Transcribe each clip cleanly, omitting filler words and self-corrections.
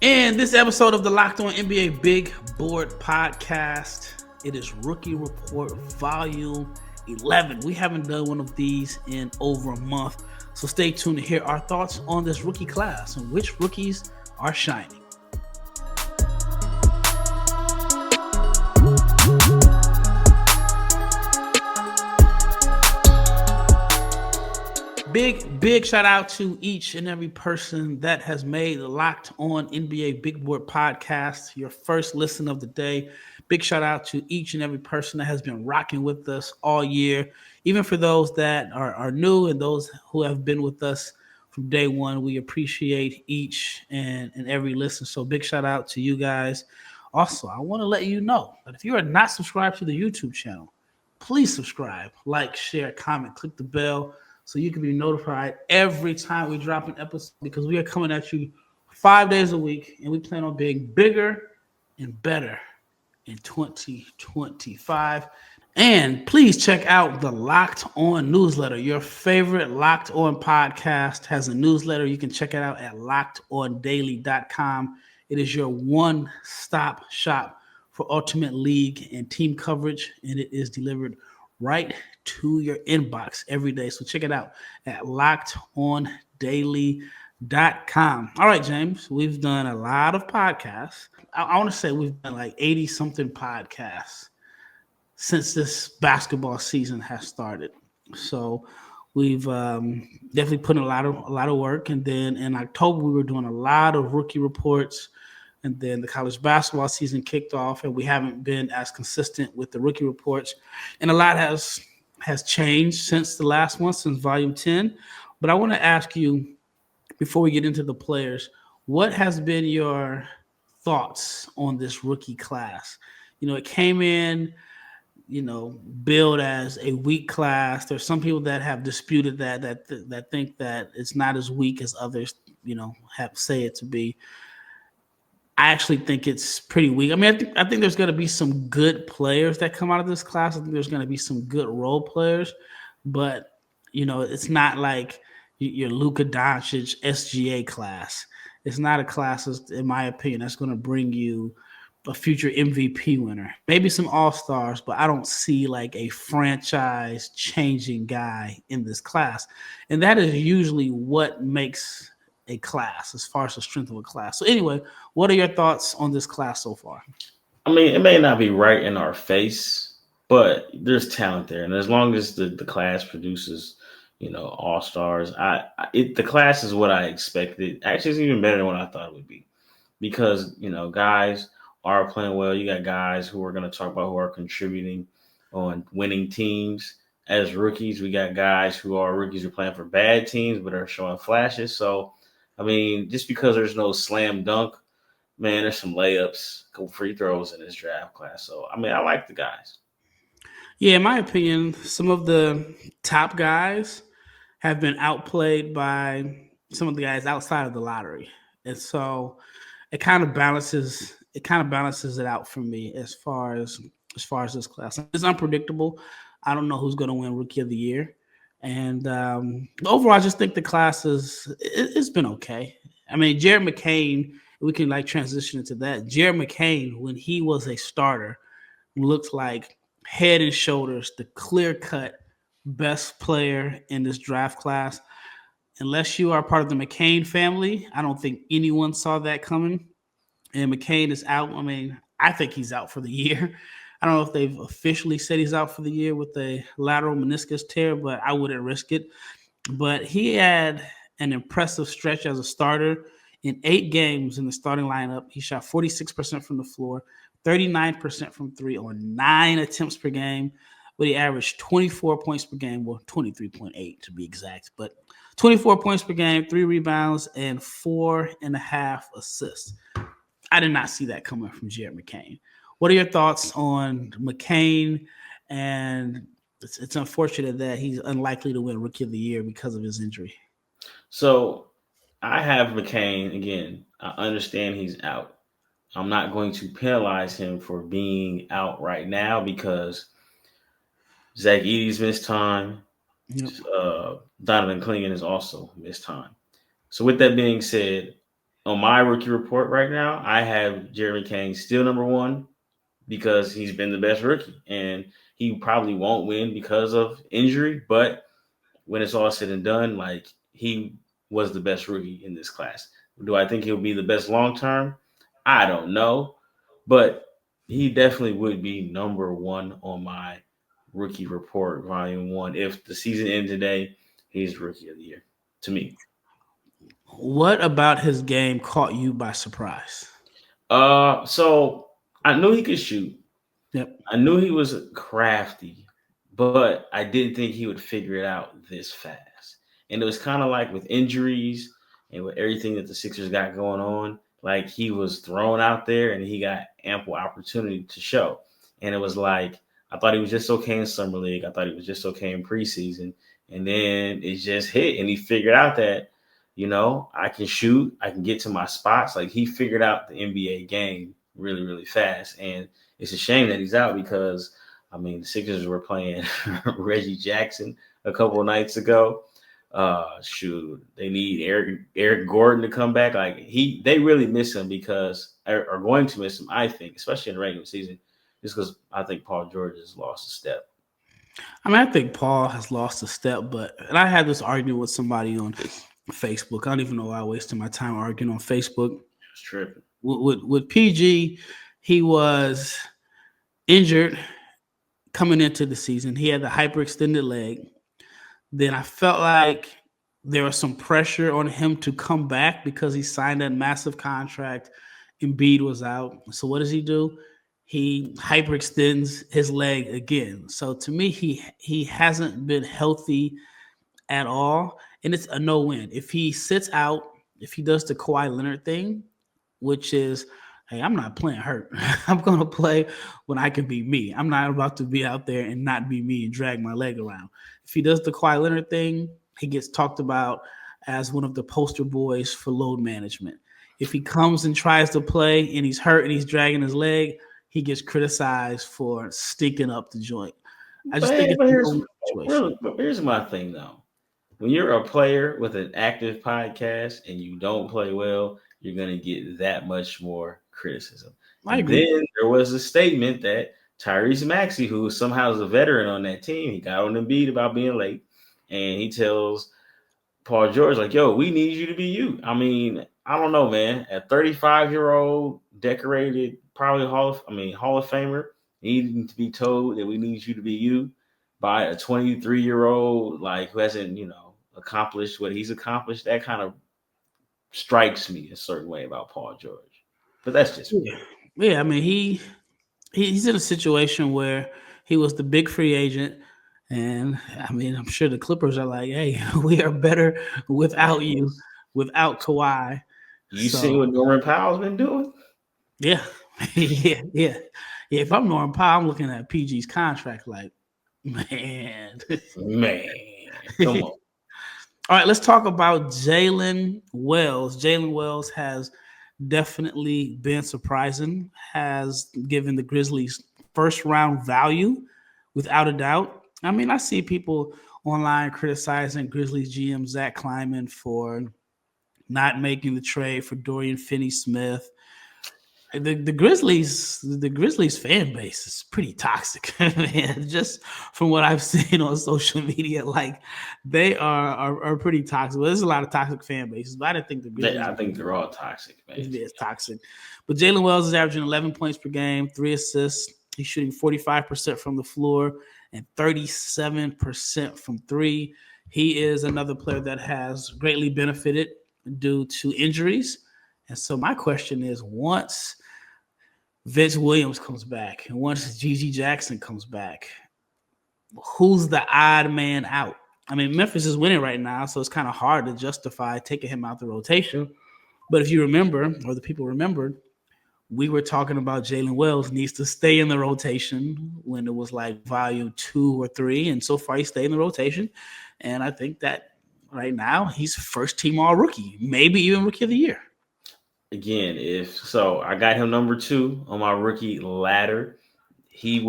In this episode of the Locked On NBA Big Board Podcast, it is Rookie Report Volume 11. We haven't done one of these in over a month, so stay tuned to hear our thoughts on this rookie class and which rookies are shining. Big shout out to each and every person that has made the Locked On NBA Big Board Podcast your first listen of the day. Big shout out to each and every person that has been rocking with us all year. Even for those that are new and those who have been with us from day one, we appreciate each and every listen. So big shout out to you guys. Also, I want to let you know that if you are not subscribed to the YouTube channel, please subscribe, like, share, comment, click the bell, so you can be notified every time we drop an episode, because we are coming at you 5 days a week, and we plan on being bigger and better in 2025. And please check out the Locked On newsletter. Your favorite Locked On podcast has a newsletter. You can check it out at lockedondaily.com. It is your one-stop shop for Ultimate League and team coverage, and it is delivered right to your inbox every day. So check it out at lockedondaily.com. All right, James, we've done a lot of podcasts. I want to say we've done like 80-something podcasts since this basketball season has started. So we've definitely put in a lot of work. And then in October, we were doing a lot of rookie reports. And then the college basketball season kicked off, and we haven't been as consistent with the rookie reports. And a lot has changed since the last one, since Volume 10. But I want to ask you, before we get into the players, what has been your thoughts on this rookie class? You know, it came in, billed as a weak class. There's some people that have disputed that think that it's not as weak as others, have say it to be. I actually think it's pretty weak. I mean, I think there's going to be some good players that come out of this class. I think there's going to be some good role players, but it's not like your Luka Doncic SGA class. It's not a class, in my opinion, that's going to bring you a future MVP winner. Maybe some All-Stars, but I don't see like a franchise-changing guy in this class, and that is usually what makes a class as far as the strength of a class. So anyway, what are your thoughts on this class so far? I mean, it may not be right in our face, but there's talent there. And as long as the class produces, all-stars, the class is what I expected. Actually, it's even better than what I thought it would be, because, guys are playing well. You got guys who we're going to talk about who are contributing on winning teams. As rookies, we got guys who are rookies who are playing for bad teams but are showing flashes. So, I mean, just because there's no slam dunk, man, there's some layups, couple free throws in this draft class. So, I mean, I like the guys. Yeah, in my opinion, some of the top guys have been outplayed by some of the guys outside of the lottery. And so it kind of balances it out for me as far as this class. It's unpredictable. I don't know who's going to win Rookie of the Year. And overall, I just think the class it's been okay. I mean, Jared McCain, we can like transition into that. Jared McCain, when he was a starter, looked like head and shoulders the clear-cut best player in this draft class. Unless you are part of the McCain family, I don't think anyone saw that coming. And McCain is out. I mean, I think he's out for the year. I don't know if they've officially said he's out for the year with a lateral meniscus tear, but I wouldn't risk it. But he had an impressive stretch as a starter. In 8 games in the starting lineup, he shot 46% from the floor, 39% from three on 9 attempts per game, but he averaged 24 points per game, well, 23.8 to be exact, but 24 points per game, 3 rebounds, and 4.5 assists. I did not see that coming from Jared McCain. What are your thoughts on McCain? And it's unfortunate that he's unlikely to win Rookie of the Year because of his injury. So I have McCain again. I understand he's out. I'm not going to penalize him for being out right now because Zach Edey's missed time. Yep. Donovan Clingan has also missed time. So with that being said, on my rookie report right now, I have Jared McCain still number one because he's been the best rookie, and he probably won't win because of injury. But when it's all said and done, like he was the best rookie in this class. Do I think he'll be the best long term? I don't know, but he definitely would be number one on my rookie report, volume one. If the season ended today, he's rookie of the year to me. What about his game caught you by surprise? So I knew he could shoot. Yep. I knew he was crafty, but I didn't think he would figure it out this fast. And it was kind of like with injuries and with everything that the Sixers got going on, like he was thrown out there and he got ample opportunity to show. And it was like, I thought he was just okay in Summer League. I thought he was just okay in preseason. And then it just hit and he figured out that, I can shoot, I can get to my spots. Like he figured out the NBA game really, really fast. And it's a shame that he's out because, the Sixers were playing Reggie Jackson a couple of nights ago. They need Eric Gordon to come back. Like they really miss him because are going to miss him, I think, especially in the regular season, just because I think Paul George has lost a step. I think Paul has lost a step, and I had this argument with somebody on Facebook. I don't even know why I wasted my time arguing on Facebook. It's tripping. With PG, he was injured coming into the season. He had the hyperextended leg. Then I felt like there was some pressure on him to come back because he signed that massive contract. Embiid was out. So what does he do? He hyperextends his leg again. So to me, he hasn't been healthy at all. And it's a no-win. If he sits out, if he does the Kawhi Leonard thing, which is, hey, I'm not playing hurt. I'm going to play when I can be me. I'm not about to be out there and not be me and drag my leg around. If he does the Kawhi Leonard thing, he gets talked about as one of the poster boys for load management. If he comes and tries to play and he's hurt and he's dragging his leg, he gets criticized for stinking up the joint. I just think here's my thing, though. When you're a player with an active podcast and you don't play well, you're going to get that much more criticism. I agree. Then there was a statement that Tyrese Maxey, who somehow is a veteran on that team, he got on Embiid about being late, and he tells Paul George, like, yo, we need you to be you. I don't know, man. A 35-year-old decorated, probably Hall of Famer, needing to be told that we need you to be you by a 23-year-old, like, who hasn't, accomplished what he's accomplished. That kind of strikes me a certain way about Paul George. But that's just me. Yeah, he's in a situation where he was the big free agent. And I'm sure the Clippers are like, hey, we are better without you, without Kawhi. You see what Norman Powell's been doing? Yeah. Yeah. If I'm Norman Powell, I'm looking at PG's contract like, man. Come on. All right, let's talk about Jaylen Wells. Jaylen Wells has definitely been surprising, has given the Grizzlies first-round value, without a doubt. I see people online criticizing Grizzlies GM Zach Kleiman for not making the trade for Dorian Finney-Smith. The Grizzlies fan base is pretty toxic, man. Just from what I've seen on social media, like they are pretty toxic. Well, there's a lot of toxic fan bases, but I didn't think the Grizzlies. I think they're all toxic, man. It's toxic. But Jaylen Wells is averaging 11 points per game, 3 assists. He's shooting 45% from the floor and 37% from three. He is another player that has greatly benefited due to injuries. And so my question is, once Vince Williams comes back and once Gigi Jackson comes back, who's the odd man out? Memphis is winning right now, so it's kind of hard to justify taking him out the rotation. But if you remember, or the people remembered, we were talking about Jaylen Wells needs to stay in the rotation when it was like volume 2 or 3. And so far, he stayed in the rotation. And I think that right now, he's first team all rookie, maybe even rookie of the year. Again, I got him number 2 on my rookie ladder. He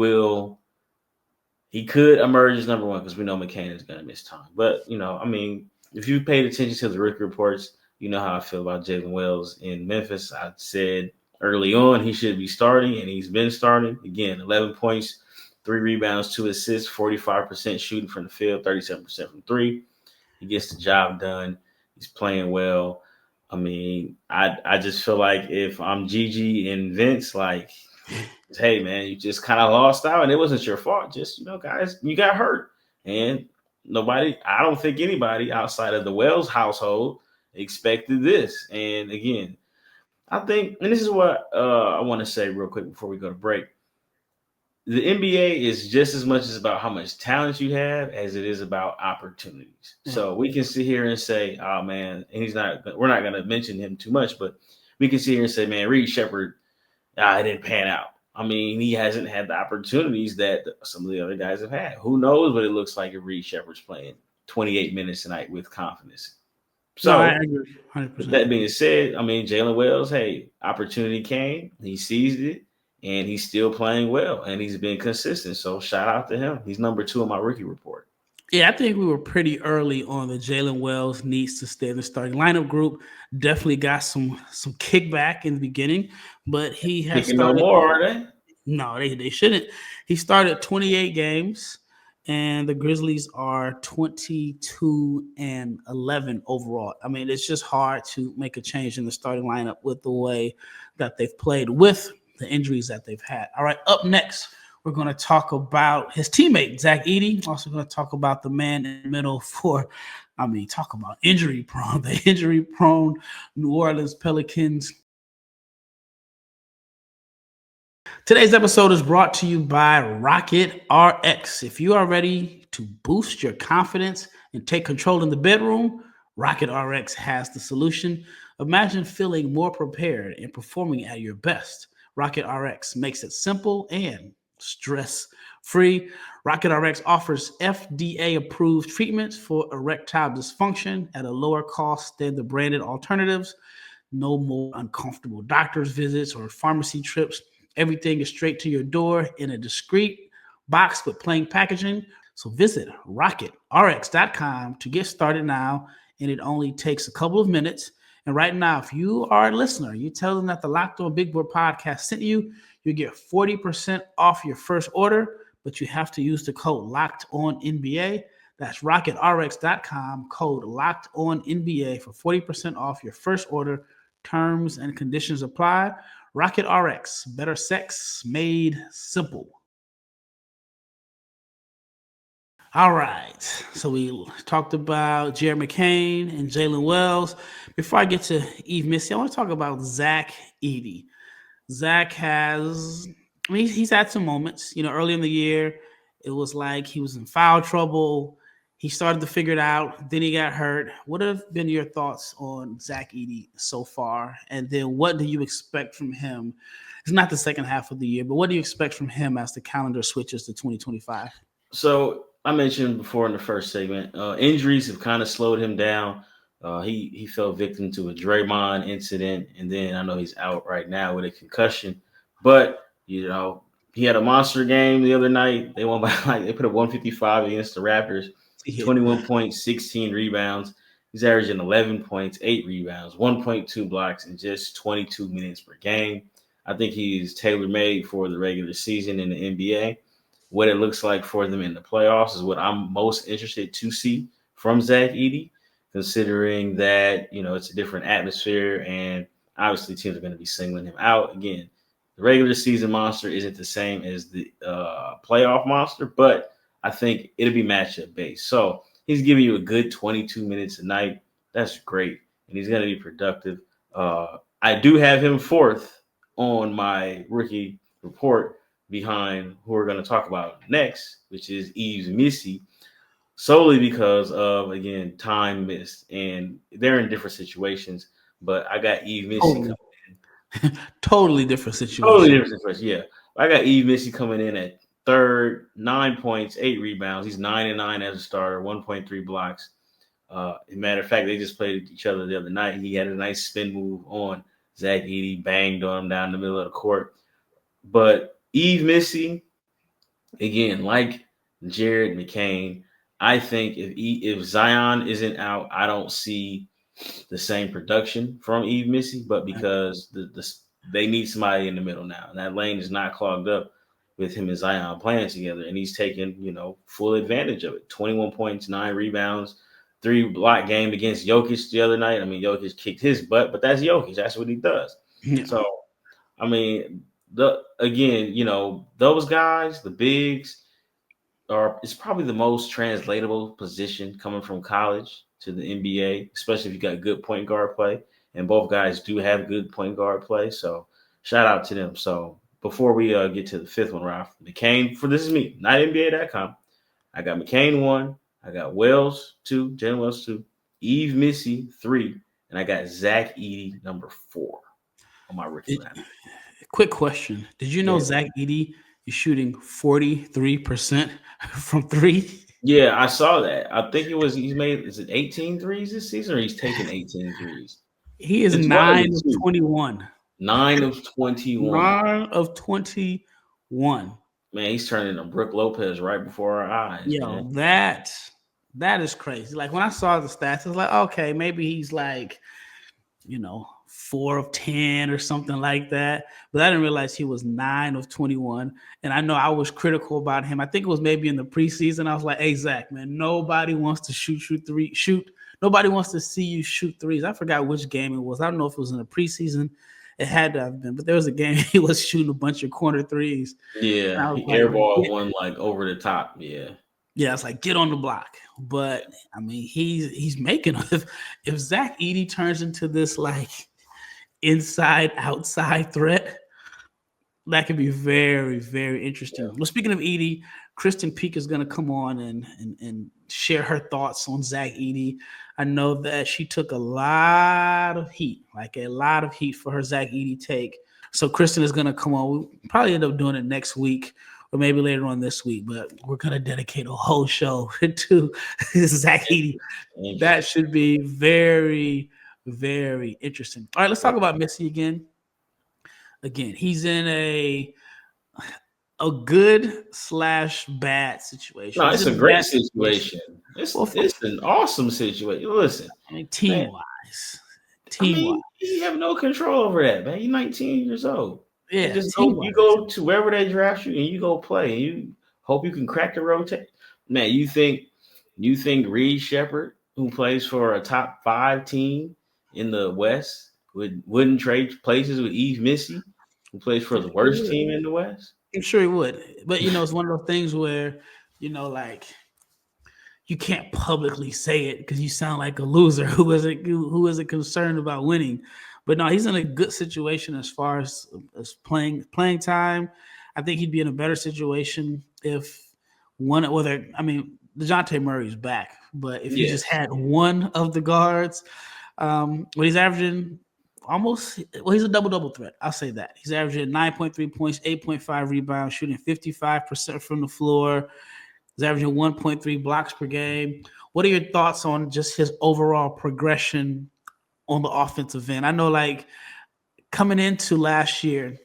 could emerge as number 1 because we know McCain is going to miss time. But, if you paid attention to the rookie reports, You know how I feel about Jaylen Wells in Memphis. I said early on he should be starting, and he's been starting. Again, 11 points, 3 rebounds, 2 assists, 45% shooting from the field, 37% from three. He gets the job done. He's playing well. I mean, I just feel like if I'm Gigi and Vince, like, hey, man, you just kind of lost out, and it wasn't your fault. Just, guys, you got hurt. And I don't think anybody outside of the Wells household expected this. And again, I think, and this is what I want to say real quick before we go to break. The NBA is just as much as about how much talent you have as it is about opportunities. So we can sit here and say, oh man, and we're not going to mention him too much, but we can sit here and say, man, Reed Shepherd, it didn't pan out. I mean, he hasn't had the opportunities that some of the other guys have had. Who knows what it looks like if Reed Shepherd's playing 28 minutes tonight with confidence. So, no, I agree 100%. With that being said, I mean, Jaylen Wells, hey, opportunity came. He seized it, and he's still playing well, and he's been consistent. So shout out to him. He's number 2 on my rookie report. Yeah, I think we were pretty early on the Jaylen Wells needs to stay in the starting lineup group. Definitely got some kickback in the beginning, but he has Picking no more, are they? No, they shouldn't. He started 28 games, and the Grizzlies are 22-11 overall. I mean, it's just hard to make a change in the starting lineup with the way that they've played with the injuries that they've had. All right, up next, we're going to talk about his teammate, Zach Edey. Also going to talk about the man in the middle talk about injury-prone, the injury-prone New Orleans Pelicans. Today's episode is brought to you by Rocket RX. If you are ready to boost your confidence and take control in the bedroom, Rocket RX has the solution. Imagine feeling more prepared and performing at your best. Rocket RX makes it simple and stress-free. Rocket RX offers FDA-approved treatments for erectile dysfunction at a lower cost than the branded alternatives. No more uncomfortable doctor's visits or pharmacy trips. Everything is straight to your door in a discreet box with plain packaging. So visit rocketrx.com to get started now, and it only takes a couple of minutes. And right now, if you are a listener, you tell them that the Locked On Big Boy podcast sent you, you get 40% off your first order, but you have to use the code LOCKEDONNBA. That's rocketrx.com, code LOCKEDONNBA for 40% off your first order. Terms and conditions apply. Rocket RX, better sex made simple. All right, so we talked about Jared McCain and Jaylen Wells. Before I get to Yves Missi, I want to talk about Zach Edey. Zach he's had some moments. Early in the year, it was like he was in foul trouble. He started to figure it out. Then he got hurt. What have been your thoughts on Zach Edey so far? And then what do you expect from him? It's not the second half of the year, but what do you expect from him as the calendar switches to 2025? So I mentioned before in the first segment, injuries have kind of slowed him down. He fell victim to a Draymond incident, and then I know he's out right now with a concussion. But, he had a monster game the other night. They won by they put up 155 against the Raptors. 21 points, 16 rebounds. He's averaging 11 points, 8 rebounds, 1.2 blocks in just 22 minutes per game. I think he's tailor-made for the regular season in the NBA. What it looks like for them in the playoffs is what I'm most interested to see from Zach Edey, considering that, it's a different atmosphere and obviously teams are going to be singling him out. Again, the regular season monster isn't the same as the playoff monster, but I think it'll be matchup based. So he's giving you a good 22 minutes a night. That's great. And he's going to be productive. I do have him fourth on my rookie report behind who we're going to talk about next, which is Yves Missi, solely because of, again, time missed. And they're in different situations, but I got Yves Missi coming in. Totally different situation. Totally different situation, yeah. I got Yves Missi coming in at third, 9 points, 8 rebounds. He's 9-9 as a starter, 1.3 blocks. As a matter of fact, they just played each other the other night. He had a nice spin move on Zach Edey, banged on him down the middle of the court. But Yves Missi, again, like Jared McCain, I think if Zion isn't out, I don't see the same production from Yves Missi, but because they need somebody in the middle now, and that lane is not clogged up with him and Zion playing together, and he's taking full advantage of it. 21 points, 9 rebounds, 3 block game against Jokic the other night. I mean, Jokic kicked his butt, but that's Jokic. That's what he does. Yeah. So, I mean, those guys, the bigs, it's probably the most translatable position coming from college to the NBA, especially if you got good point guard play. And both guys do have good point guard play. So shout out to them. So before we get to the fifth one, Ralph, McCain, this is me, not NBA.com. I got McCain 1. I got Wells 2, Jaylen Wells 2, Yves Missi 3, and I got Zach Edey number 4 on my rookie lineup. Quick question. Did you know Zach Edey is shooting 43% from 3? Yeah, I saw that. I think he's made, is it 18 threes this season, or he's taken 18 threes? He is 9 of 21. 9 of 21. 9 of 21. Man, he's turning into Brook Lopez right before our eyes. Yo, man. That is crazy. Like, when I saw the stats, I was like, okay, maybe he's like, 4 of 10 or something like that. But I didn't realize he was 9 of 21. And I know I was critical about him. I think it was maybe in the preseason. I was like, hey, Zach, man, nobody wants to shoot. Nobody wants to see you shoot threes. I forgot which game it was. I don't know if it was in the preseason. It had to have been. But there was a game he was shooting a bunch of corner threes. Yeah, he airballed one like over the top. Yeah. Yeah, it's like, get on the block. But, I mean, he's making – if Zach Edey turns into this, like, inside-outside threat, that could be very, very interesting. Yeah. Well, speaking of Edey, Kristen Peak is going to come on and share her thoughts on Zach Edey. I know that she took a lot of heat for her Zach Edey take. So Kristen is going to come on. We'll probably end up doing it next week or maybe later on this week, but we're going to dedicate a whole show to Zach Edey. That should be very, very interesting. All right, let's talk about Missi again. Again, he's in a good/bad situation. No, it's a great situation. It's an awesome situation. Listen, I mean, team-wise. You have no control over that, man. You're 19 years old. Yeah, you go to wherever they draft you and you go play. And you hope you can crack the rotate. Man, you think Reed Shepherd, who plays for a top 5 team in the West, wouldn't trade places with Yves Missi, who plays for the worst team in the West? I'm sure he would. But, it's one of those things where, like, you can't publicly say it because you sound like a loser who isn't concerned about winning. But no, he's in a good situation as far as playing time. I think he'd be in a better situation if DeJounte Murray's back, but if you just had one of the guards, he's averaging he's a double-double threat. I'll say that. He's averaging 9.3 points, 8.5 rebounds, shooting 55% from the floor. He's averaging 1.3 blocks per game. What are your thoughts on just his overall progression on the offensive end? I know, like, coming into last year,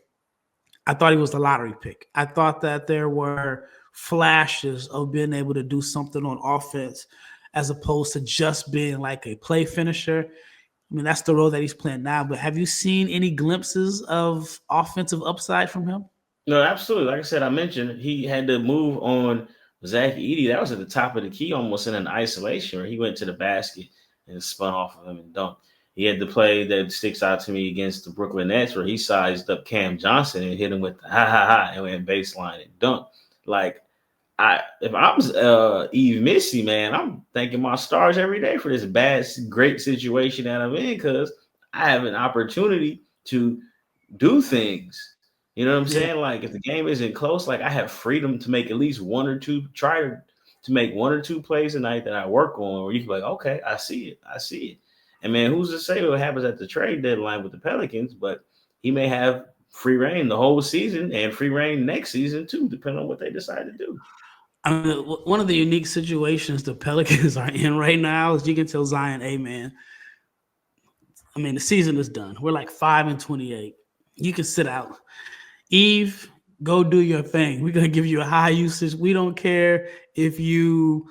I thought he was the lottery pick. I thought that there were flashes of being able to do something on offense as opposed to just being like a play finisher. I mean, that's the role that he's playing now. But have you seen any glimpses of offensive upside from him? No, absolutely. Like I said, I mentioned he had to move on Zach Edey. That was at the top of the key, almost in an isolation where he went to the basket and spun off of him and dunked. He had the play that sticks out to me against the Brooklyn Nets where he sized up Cam Johnson and hit him with the ha and went baseline and dunked. Like, if I was Yves Missi, man, I'm thanking my stars every day for this great situation that I'm in because I have an opportunity to do things. You know what I'm saying? Like, if the game isn't close, like, I have freedom to make at least one or two, to make one or two plays a night that I work on where you can be like, okay, I see it. And, man, who's to say what happens at the trade deadline with the Pelicans? But he may have free reign the whole season and free reign next season, too, depending on what they decide to do. I mean, one of the unique situations the Pelicans are in right now is you can tell Zion, hey, man, I mean, the season is done. We're like 5-28. You can sit out. Yves, go do your thing. We're going to give you a high usage. We don't care if you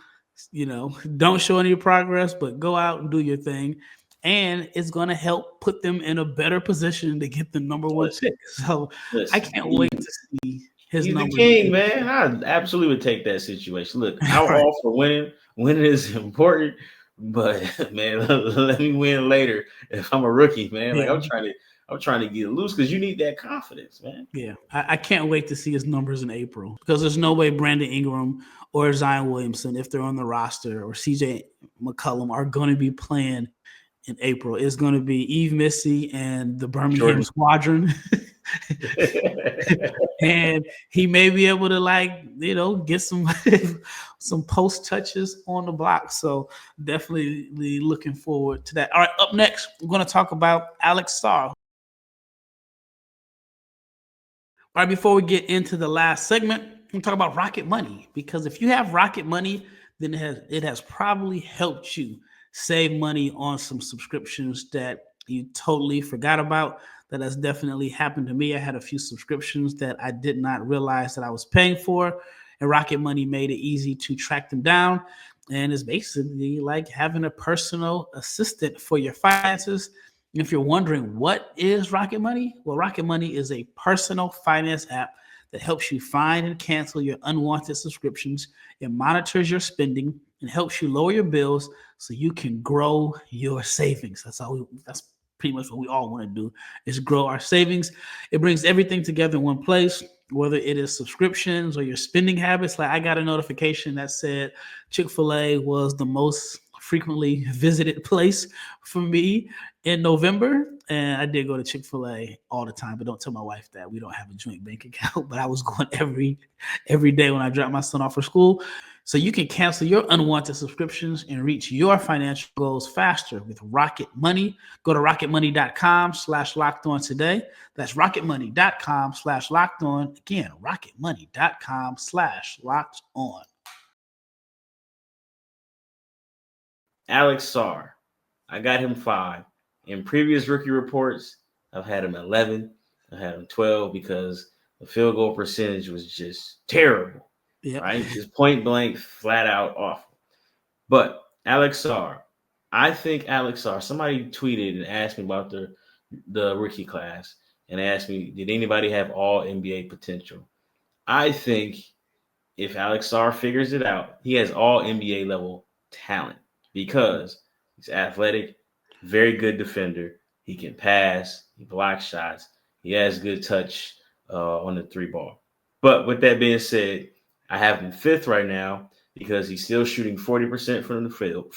don't show any progress, but go out and do your thing. and it's going to help put them in a better position to get the number one pick. So I can't wait to see his He's numbers. the king, man. I absolutely would take that situation. Look, I'm all for winning. Winning is important, but man, let me win later if I'm a rookie, man. Like I'm trying to get loose because you need that confidence, man. Yeah, I can't wait to see his numbers in April because there's no way Brandon Ingram or Zion Williamson, if they're on the roster, or CJ McCollum are going to be playing in April. It's going to be Yves Missi and the Birmingham Squadron. And he may be able to get some post touches on the block. So definitely looking forward to that. All right, up next, we're going to talk about Alex Sarr. All right, before we get into the last segment, we'll talk about Rocket Money, because if you have Rocket Money, then it has probably helped you save money on some subscriptions that you totally forgot about. That has definitely happened to me. I had a few subscriptions that I did not realize that I was paying for, and Rocket Money made it easy to track them down. And it's basically like having a personal assistant for your finances. If you're wondering what is Rocket Money, well, Rocket Money is a personal finance app that helps you find and cancel your unwanted subscriptions. It monitors your spending and helps you lower your bills so you can grow your savings. That's pretty much what we all want to do, is grow our savings. It brings everything together in one place, whether it is subscriptions or your spending habits. Like I got a notification that said Chick-fil-A was the most frequently visited place for me in November. And I did go to Chick-fil-A all the time, but don't tell my wife that. We don't have a joint bank account, but I was going every day when I dropped my son off for school. So you can cancel your unwanted subscriptions and reach your financial goals faster with Rocket Money. Go to rocketmoney.com/locked-on today. That's rocketmoney.com/locked-on. Again, rocketmoney.com/locked-on. Alex Sarr, I got him 5. In previous rookie reports, I've had him 11. I had him 12 because the field goal percentage was just terrible. Yep. Right? Just point blank, flat out awful. But Alex Sarr, I think Alex Sarr, somebody tweeted and asked me about the rookie class and asked me, did anybody have all NBA potential? I think if Alex Sarr figures it out, he has all NBA level talent because he's athletic, very good defender. He can pass, he blocks shots, he has good touch on the 3-ball. But with that being said, I have him 5th right now because he's still shooting 40% from the field,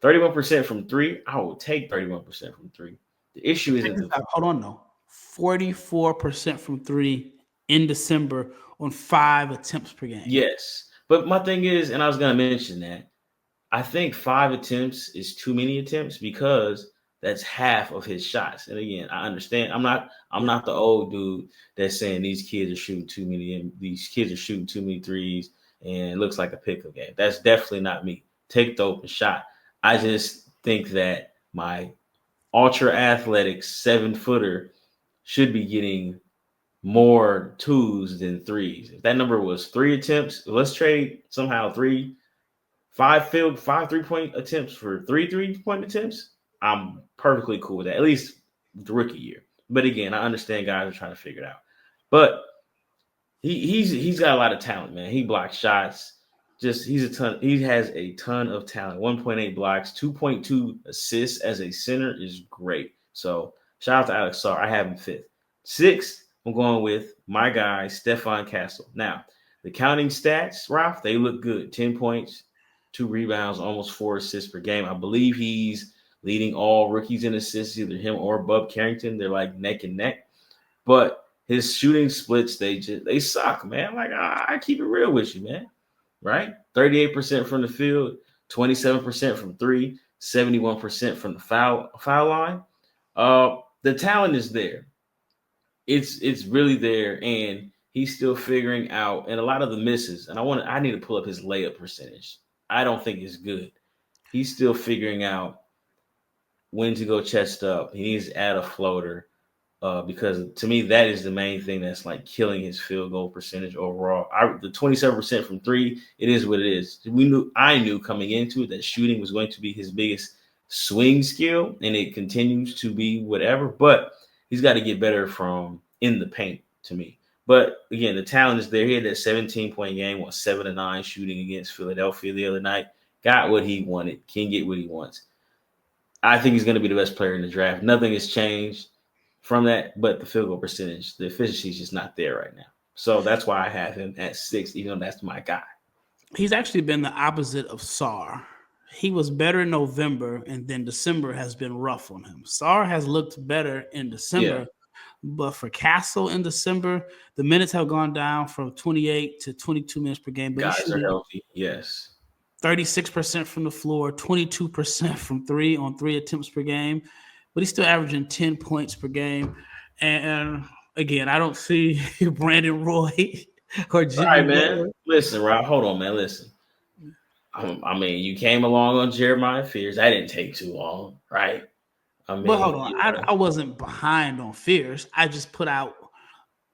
31% from 3. I will take 31% from 3. The issue isn't hold on, though. 44% from 3 in December on 5 attempts per game. Yes, but my thing is, and I was going to mention that, I think 5 attempts is too many attempts because that's half of his shots. And again, I understand. I'm not the old dude that's saying these kids are shooting too many threes and it looks like a pickup game. That's definitely not me. Take the open shot. I just think that my ultra athletic 7-footer should be getting more 2s than 3s. If that number was 3 attempts, let's trade somehow 5 3-point attempts for 3 3-point attempts. I'm perfectly cool with that, at least the rookie year. But again, I understand guys are trying to figure it out. But he's got a lot of talent, man. He blocks shots. He has a ton of talent. 1.8 blocks, 2.2 assists as a center is great. So shout out to Alex Sarr. I have him 5th. 6th, I'm going with my guy, Stephon Castle. Now, the counting stats, Ralph, they look good. 10 points, 2 rebounds, almost 4 assists per game. I believe he's leading all rookies in assists, either him or Bub Carrington. They're like neck and neck. But his shooting splits, they suck, man. Like, I keep it real with you, man. Right? 38% from the field, 27% from 3, 71% from the foul line. The talent is there. It's really there, and he's still figuring out. And a lot of the misses, and I need to pull up his layup percentage. I don't think it's good. He's still figuring out when to go chest up. He needs to add a floater because to me, that is the main thing that's like killing his field goal percentage overall. The 27% from 3, it is what it is. I knew coming into it that shooting was going to be his biggest swing skill, and it continues to be whatever. But he's got to get better from in the paint to me. But again, the talent is there. He had that 17-point game, 7-9 shooting against Philadelphia the other night. Got what he wanted. Can get what he wants. I think he's going to be the best player in the draft. Nothing has changed from that, but the field goal percentage, the efficiency is just not there right now. So that's why I have him at 6, even though that's my guy. He's actually been the opposite of Sarr. He was better in November, and then December has been rough on him. Sarr has looked better in December, but for Castle in December, the minutes have gone down from 28 to 22 minutes per game. But guys are healthy, yes. 36% from the floor, 22% from three on 3 attempts per game, but he's still averaging 10 points per game. And again, I don't see Brandon Roy or Jimmy. All right, man. Butler. Listen, Rob, hold on, man. Listen. I mean, you came along on Jeremiah Fears. That didn't take too long, right? I mean, but hold on, I wasn't behind on Fears. I just put out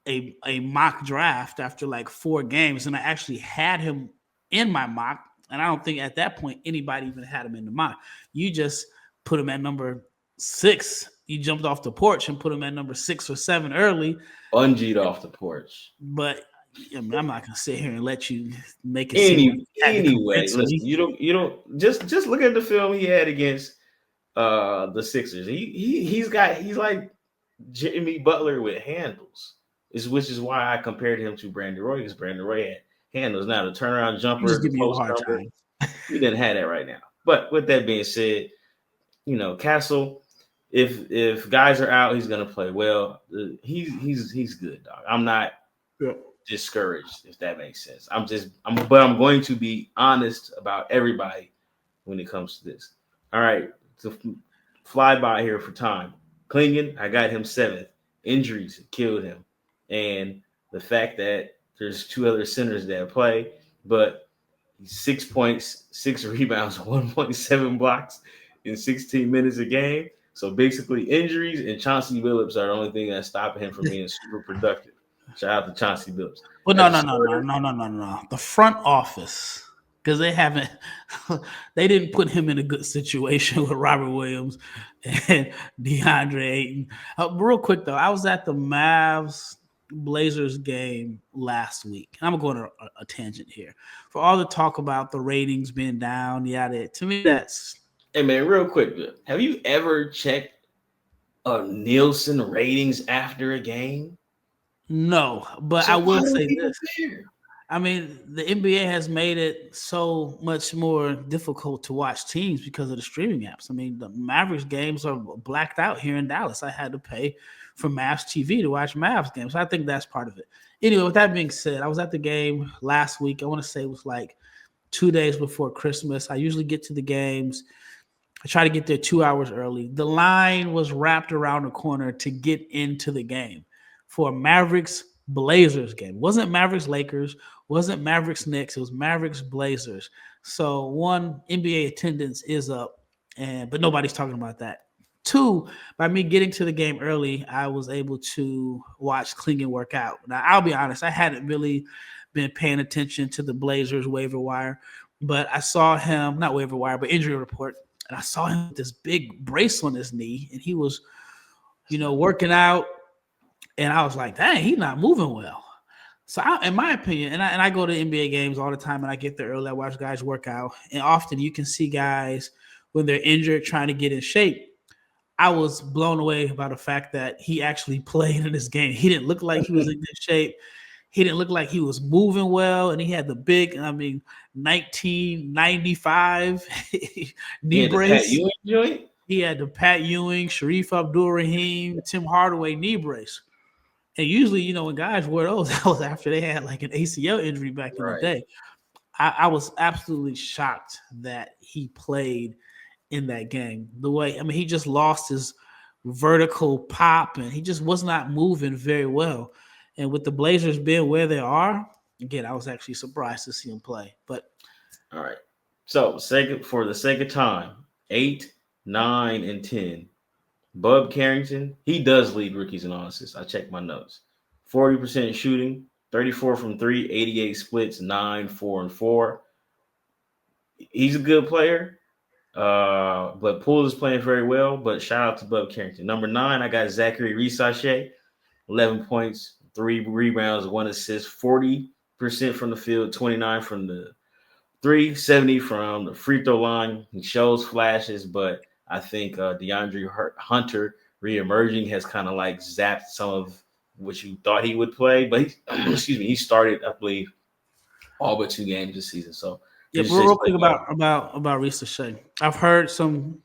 a mock draft after like 4 games, and I actually had him in my mock. And I don't think at that point anybody even had him in the mock. You just put him at number 6. You jumped off the porch and put him at number 6 or 7 early. Bungeed off the porch. But I mean, I'm not gonna sit here and let you make it anyway. Listen, you don't just look at the film he had against the Sixers. He's like Jimmy Butler with handles, which is why I compared him to Brandon Roy, because Brandon Roy had handles. Now the turnaround jumper, just give you a hard time. He didn't have that right now. But with that being said, Castle, if guys are out, he's gonna play well. He's good, dog. I'm not discouraged, if that makes sense. I'm going to be honest about everybody when it comes to this. All right, so fly by here for time. Clingan, I got him 7th. Injuries killed him, and the fact that there's 2 other centers that play, but 6 points, 6 rebounds, 1.7 blocks in 16 minutes a game. So basically, injuries and Chauncey Billups are the only thing that's stopping him from being super productive. Shout out to Chauncey Billups. Well, no. The front office, because they didn't put him in a good situation with Robert Williams and DeAndre Ayton. Real quick though, I was at the Mavs Blazers game last week. I'm going to a tangent here. For all the talk about the ratings being down, to me that's. Hey man, real quick, have you ever checked Nielsen ratings after a game? No, but so I will say this. I mean, the NBA has made it so much more difficult to watch teams because of the streaming apps. I mean, the Mavericks games are blacked out here in Dallas. I had to pay for Mavs TV to watch Mavs games. So I think that's part of it. Anyway, with that being said, I was at the game last week. I want to say it was like 2 days before Christmas. I usually get to the games. I try to get there 2 hours early. The line was wrapped around the corner to get into the game for a Mavericks Blazers game. It wasn't Mavericks Lakers, wasn't Mavericks Knicks, it was Mavericks Blazers. So 1, NBA attendance is up, but nobody's talking about that. 2, by me getting to the game early, I was able to watch Clingan work out. Now, I'll be honest, I hadn't really been paying attention to the Blazers waiver wire, but I saw him, not waiver wire, but injury report, and I saw him with this big brace on his knee, and he was, working out. And I was like, dang, he's not moving well. So in my opinion, and I go to NBA games all the time, and I get there early. I watch guys work out. And often you can see guys when they're injured trying to get in shape. I was blown away by the fact that he actually played in this game. He didn't look like he was in good shape. He didn't look like he was moving well. And he had the big, 1995 knee brace. He had the Pat Ewing, Sharif Abdul-Rahim, Tim Hardaway knee brace. And usually, when guys wear those, that was after they had like an ACL injury back in the day. I was absolutely shocked that he played in that game. He just lost his vertical pop, and he just was not moving very well. And with the Blazers being where they are, again, I was actually surprised to see him play. But all right. So for the sake of time, 8, 9, and 10. Bub Carrington, he does lead rookies in all assists. I checked my notes. 40% shooting, 34 from 3, 88 splits, 9, 4, and 4. He's a good player. But Poole is playing very well. But shout out to Bub Carrington. Number 9, I got Zaccharie Risacher, 11 points, 3 rebounds, 1 assist, 40% from the field, 29 from the 370 from the free throw line. He shows flashes, but I think DeAndre Hunter re-emerging has kind of like zapped some of what you thought he would play. But he started, I believe, all but 2 games this season. So Yeah, real quick about Risacher. I've heard some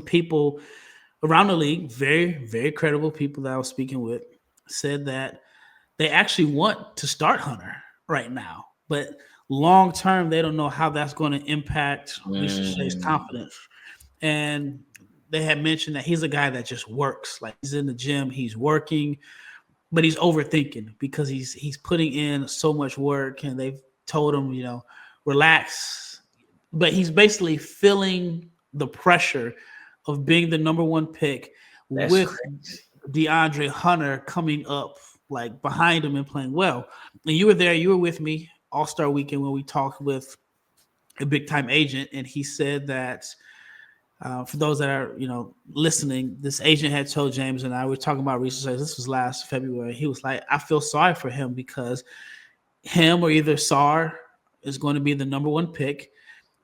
people around the league, very, very credible people that I was speaking with, said that they actually want to start Hunter right now, but long term, they don't know how that's going to impact Risacher's confidence. And they had mentioned that he's a guy that just works. Like, he's in the gym, he's working, but he's overthinking because he's putting in so much work, and they've told him, relax. But he's basically feeling the pressure of being the number 1 pick. That's with crazy. DeAndre Hunter coming up like behind him and playing well. And you were there, you were with me All-Star Weekend when we talked with a big-time agent, and he said that for those that are, listening, this agent had told James and I, we were talking about research. This was last February. He was like, I feel sorry for him because him or either Sarr is going to be the number 1 pick.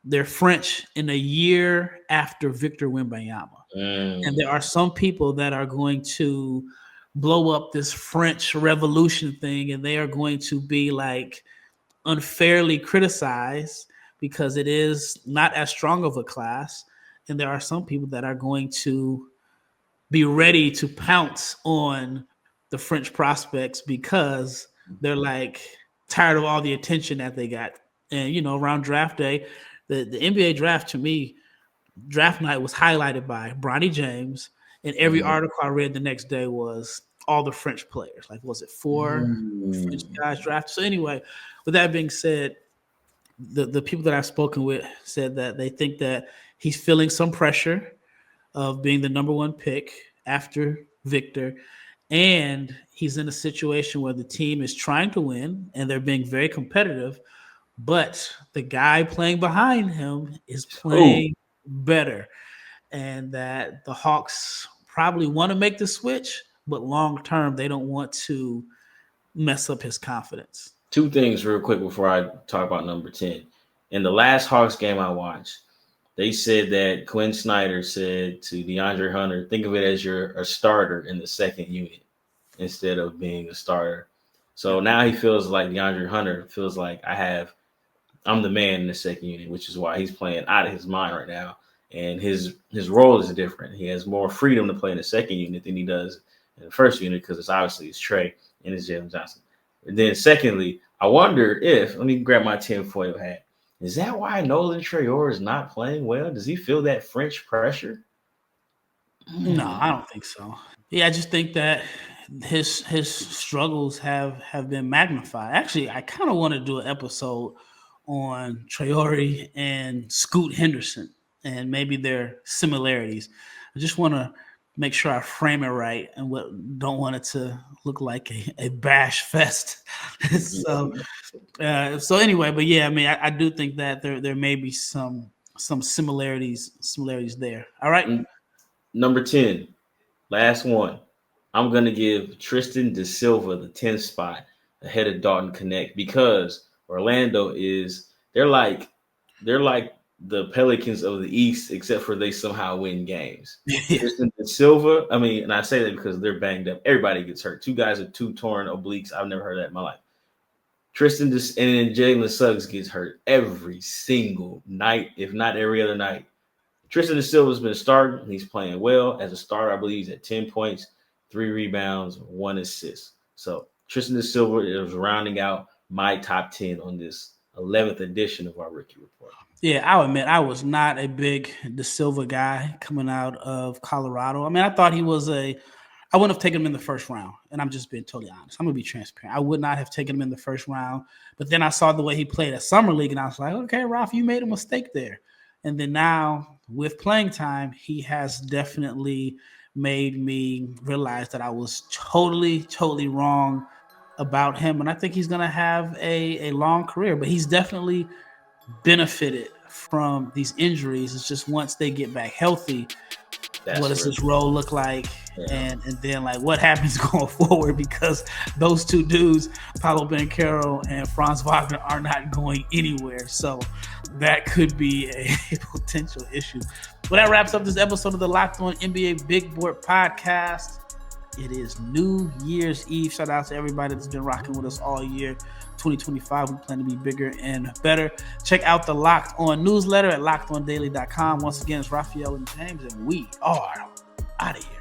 They're French in a year after Victor Wembanyama. And there are some people that are going to blow up this French Revolution thing, and they are going to be like unfairly criticized because it is not as strong of a class. And there are some people that are going to be ready to pounce on the French prospects because they're like tired of all the attention that they got. And, around draft day, the NBA draft, to me, draft night was highlighted by Bronny James, and every article I read the next day was all the French players. Like, was it 4 French guys drafted? So anyway, with that being said, the people that I've spoken with said that they think that he's feeling some pressure of being the number 1 pick after Victor, and he's in a situation where the team is trying to win and they're being very competitive, but the guy playing behind him is playing better, and that the Hawks probably want to make the switch, but long term they don't want to mess up his confidence. 2 things real quick before I talk about number 10. In the last Hawks game I watched, they said that Quinn Snyder said to DeAndre Hunter, think of it as you're a starter in the second unit instead of being a starter. So now he feels like DeAndre Hunter feels like I'm the man in the second unit, which is why he's playing out of his mind right now. And his role is different. He has more freedom to play in the second unit than he does in the first unit because it's Trey and it's Jalen Johnson. And then secondly, I wonder if, let me grab my tinfoil hat. Is that why Nolan Traore is not playing well? Does he feel that French pressure? No, I don't think so. Yeah, I just think that his struggles have been magnified. Actually, I kind of want to do an episode on Traore and Scoot Henderson and maybe their similarities. I just want to make sure I frame it right and don't want it to look like a bash fest. So anyway, but yeah, I mean, I do think that there may be some similarities there. All right. Number 10, last one. I'm going to give Tristan da Silva the 10th spot ahead of Dalton Connect because Orlando they're like the Pelicans of the East, except for they somehow win games. Tristan da Silva, and I say that because they're banged up. Everybody gets hurt. 2 guys with 2 torn obliques. I've never heard that in my life. And then Jalen Suggs gets hurt every single night, if not every other night. Tristan da Silva's been starting. He's playing well. As a starter, I believe he's at 10 points, 3 rebounds, 1 assist. So Tristan da Silva is rounding out my top 10 on this 11th edition of our rookie report. Yeah, I'll admit I was not a big Da Silva guy coming out of Colorado. I thought he was I wouldn't have taken him in the first round, and I'm just being totally honest. I'm going to be transparent. I would not have taken him in the first round, but then I saw the way he played at Summer League, and I was like, okay, Ralph, you made a mistake there. And then now with playing time, he has definitely made me realize that I was totally, totally wrong about him. And I think he's going to have a long career, but he's definitely benefited from these injuries. It's just once they get back healthy, what does this role look like? Yeah. And then like what happens going forward, because those two dudes, Paolo Banchero and Franz Wagner, are not going anywhere. So that could be a potential issue. Well, that wraps up this episode of the Locked On NBA Big Board Podcast. It is New Year's Eve. Shout out to everybody that's been rocking with us all year. 2025, we plan to be bigger and better. Check out the Locked On newsletter at lockedondaily.com. Once again, it's Rafael and James, and we are out of here.